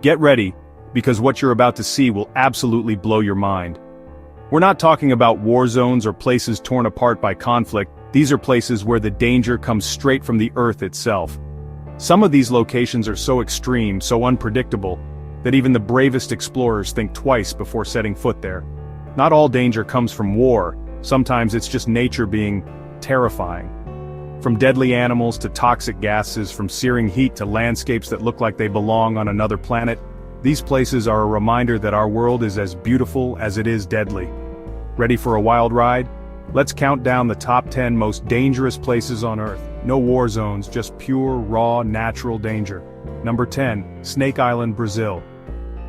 Get ready, because what you're about to see will absolutely blow your mind. We're not talking about war zones or places torn apart by conflict. These are places where the danger comes straight from the earth itself. Some of these locations are so extreme, so unpredictable, that even the bravest explorers think twice before setting foot there. Not all danger comes from war, sometimes it's just nature being terrifying. From deadly animals to toxic gases, from searing heat to landscapes that look like they belong on another planet, these places are a reminder that our world is as beautiful as it is deadly. Ready for a wild ride? Let's count down the top 10 most dangerous places on Earth. No war zones, just pure, raw, natural danger. Number 10, Snake Island, Brazil.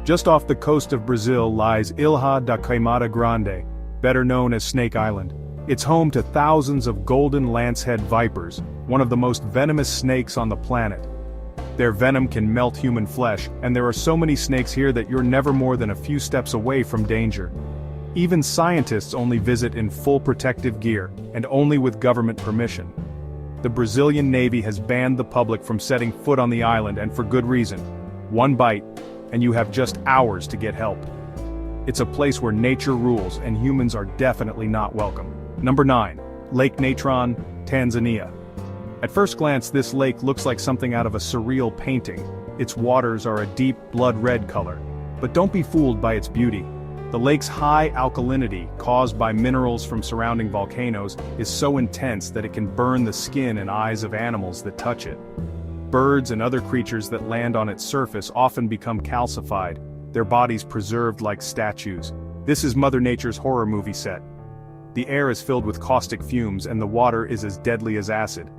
Just off the coast of Brazil lies Ilha da Queimada Grande, better known as Snake Island. It's home to thousands of golden lancehead vipers, one of the most venomous snakes on the planet. Their venom can melt human flesh, and there are so many snakes here that you're never more than a few steps away from danger. Even scientists only visit in full protective gear, and only with government permission. The Brazilian Navy has banned the public from setting foot on the island, and for good reason. One bite, and you have just hours to get help. It's a place where nature rules, and humans are definitely not welcome. Number 9, Lake Natron, Tanzania. At first glance, this lake looks like something out of a surreal painting. Its waters are a deep blood-red color. But don't be fooled by its beauty. The lake's high alkalinity, caused by minerals from surrounding volcanoes, is so intense that it can burn the skin and eyes of animals that touch it. Birds and other creatures that land on its surface often become calcified, their bodies preserved like statues. This is Mother Nature's horror movie set. The air is filled with caustic fumes, and the water is as deadly as acid.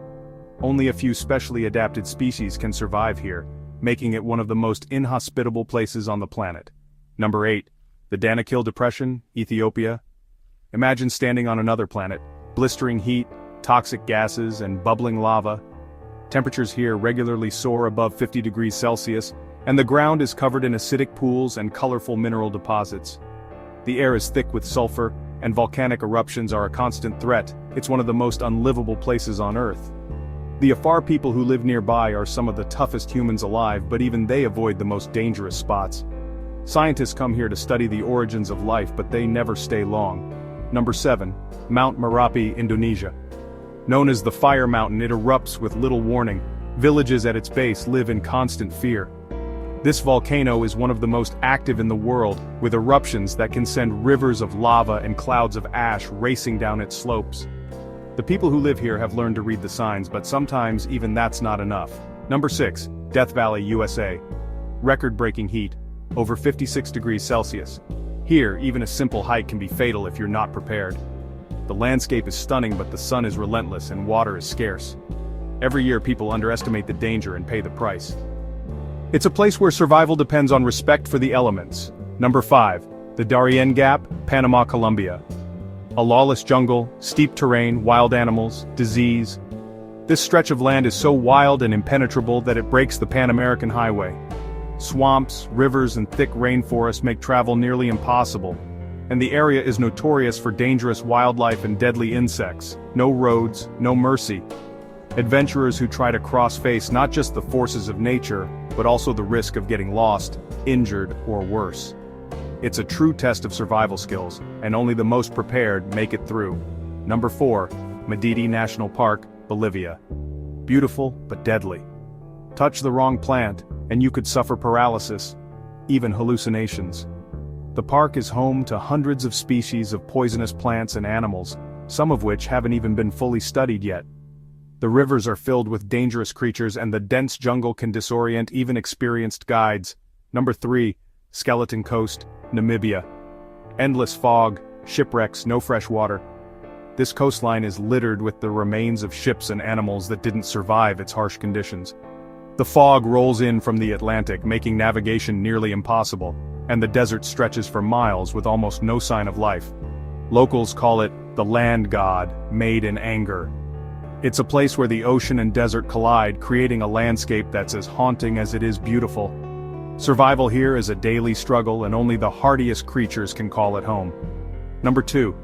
Only a few specially adapted species can survive here, making it one of the most inhospitable places on the planet. Number 8. The Danakil Depression, Ethiopia. Imagine standing on another planet, blistering heat, toxic gases, and bubbling lava. Temperatures here regularly soar above 50 degrees Celsius, and the ground is covered in acidic pools and colorful mineral deposits. The air is thick with sulfur, and volcanic eruptions are a constant threat. It's one of the most unlivable places on Earth. The Afar people who live nearby are some of the toughest humans alive, but even they avoid the most dangerous spots. Scientists come here to study the origins of life, but they never stay long. Number 7, Mount Merapi, Indonesia. Known as the Fire Mountain, it erupts with little warning. Villages at its base live in constant fear. This volcano is one of the most active in the world, with eruptions that can send rivers of lava and clouds of ash racing down its slopes. The people who live here have learned to read the signs, but sometimes even that's not enough. Number 6, Death Valley, USA. Record-breaking heat, over 56 degrees Celsius. Here, even a simple hike can be fatal if you're not prepared. The landscape is stunning, but the sun is relentless and water is scarce. Every year people underestimate the danger and pay the price. It's a place where survival depends on respect for the elements. Number 5, the Darien Gap, Panama, Colombia. A lawless jungle, steep terrain, wild animals, disease. This stretch of land is so wild and impenetrable that it breaks the Pan-American Highway. Swamps, rivers, and thick rainforests make travel nearly impossible, and the area is notorious for dangerous wildlife and deadly insects. No roads, no mercy. Adventurers who try to cross face not just the forces of nature, but also the risk of getting lost, injured, or worse. It's a true test of survival skills, and only the most prepared make it through. Number 4, Madidi National Park, Bolivia. Beautiful, but deadly. Touch the wrong plant, and you could suffer paralysis, even hallucinations. The park is home to hundreds of species of poisonous plants and animals, some of which haven't even been fully studied yet. The rivers are filled with dangerous creatures, and the dense jungle can disorient even experienced guides. Number 3, Skeleton Coast, Namibia. Endless fog, shipwrecks, no fresh water. This coastline is littered with the remains of ships and animals that didn't survive its harsh conditions. The fog rolls in from the Atlantic, making navigation nearly impossible, and the desert stretches for miles with almost no sign of life. Locals call it the land god, made in anger. It's a place where the ocean and desert collide, creating a landscape that's as haunting as it is beautiful. Survival here is a daily struggle, and only the hardiest creatures can call it home. Number 2,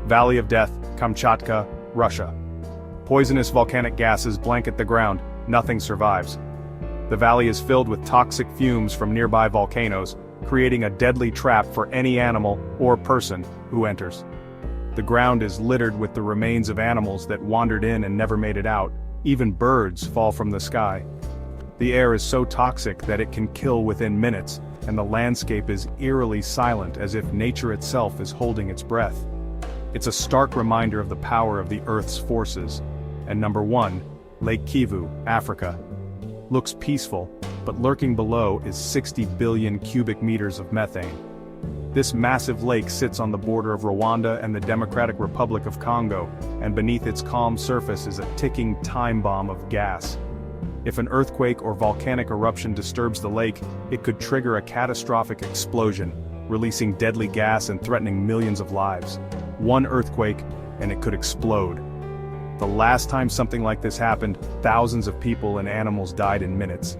Valley of Death, Kamchatka, Russia. Poisonous volcanic gases blanket the ground, nothing survives. The valley is filled with toxic fumes from nearby volcanoes, creating a deadly trap for any animal or person who enters. The ground is littered with the remains of animals that wandered in and never made it out. Even birds fall from the sky. The air is so toxic that it can kill within minutes, and the landscape is eerily silent as if nature itself is holding its breath. It's a stark reminder of the power of the Earth's forces. And number 1, Lake Kivu, Africa. Looks peaceful, but lurking below is 60 billion cubic meters of methane. This massive lake sits on the border of Rwanda and the Democratic Republic of Congo, and beneath its calm surface is a ticking time bomb of gas. If an earthquake or volcanic eruption disturbs the lake, it could trigger a catastrophic explosion, releasing deadly gas and threatening millions of lives. One earthquake, and it could explode. The last time something like this happened, thousands of people and animals died in minutes.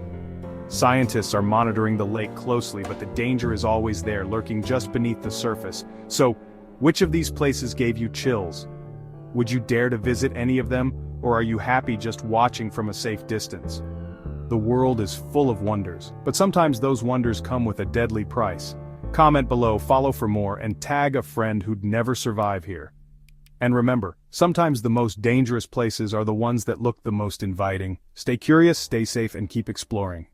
Scientists are monitoring the lake closely, but the danger is always there, lurking just beneath the surface. So, which of these places gave you chills? Would you dare to visit any of them, or are you happy just watching from a safe distance? The world is full of wonders, but sometimes those wonders come with a deadly price. Comment below, follow for more, and tag a friend who'd never survive here. And remember, sometimes the most dangerous places are the ones that look the most inviting. Stay curious, stay safe, and keep exploring.